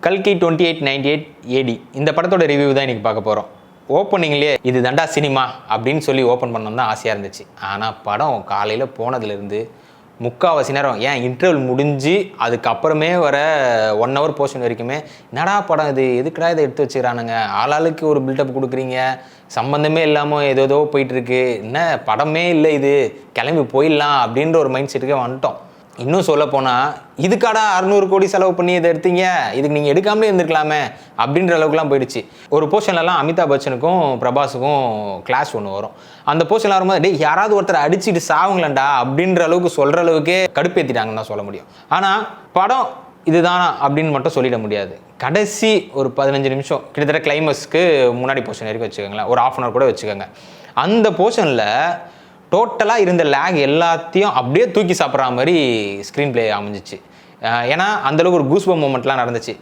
கல்கி 2898 ஏடி இந்த படத்தோட ரிவ்யூ தான் இன்றைக்கி பார்க்க போகிறோம். ஓப்பனிங்லேயே இது தண்டா சினிமா அப்படின்னு சொல்லி ஓப்பன் பண்ணணும் தான் ஆசையாக இருந்துச்சு. ஆனால் படம் காலையில் போனதுலேருந்து முக்கால்வாசி நேரம் ஏன் இன்டர்வல் முடிஞ்சு அதுக்கப்புறமே வர 1 hour போர்ஷன் வரைக்குமே என்னடா படம் இது, எதுக்குடா இதை எடுத்து வச்சுக்கிறானுங்க, ஆளாளுக்கு ஒரு பில்டப் கொடுக்குறீங்க, சம்மந்தமே இல்லாமல் ஏதோ போயிட்டுருக்கு, என்ன படமே இல்லை இது, கிளம்பி போயிடலாம் அப்படின்ற ஒரு மைண்ட் செட்டுக்கே வந்துட்டோம். இன்னும் சொல்ல போனால் இதுக்காடா 600 கோடி செலவு பண்ணி இதை எடுத்தீங்க, இதுக்கு நீங்கள் எடுக்காமலே இருந்திருக்கலாமே அப்படின்ற அளவுக்குலாம் போயிடுச்சு. ஒரு போர்ஷன்லலாம் அமிதாப் பச்சனுக்கும் பிரபாஸுக்கும் கிளாஷ் ஒன்று வரும். அந்த போர்ஷனில் வரும்போது டே யாராவது ஒருத்தர் அடிச்சுட்டு சாவுங்களேன்டா அப்படின்ற அளவுக்கு சொல்கிற அளவுக்கே கடுப்பேற்றிட்டாங்கன்னு தான் சொல்ல முடியும். ஆனால் படம் இதுதானா அப்படின்னு மட்டும் சொல்லிட முடியாது. கடைசி ஒரு 15 நிமிஷம் கிட்டத்தட்ட கிளைமேக்ஸ்க்கு முன்னாடி போர்ஷன் வரைக்கும் வச்சுக்கோங்களேன், ஒரு 1/2 hour கூட வச்சுக்கோங்க. அந்த போர்ஷனில் டோட்டலாக இருந்த லேக் எல்லாத்தையும் அப்படியே தூக்கி சாப்பிட்ற மாதிரி ஸ்க்ரீன் பிளே அமைஞ்சிச்சு. ஏன்னா அந்தளவுக்கு ஒரு கூஸ்பம் மூமெண்ட்லாம் நடந்துச்சு.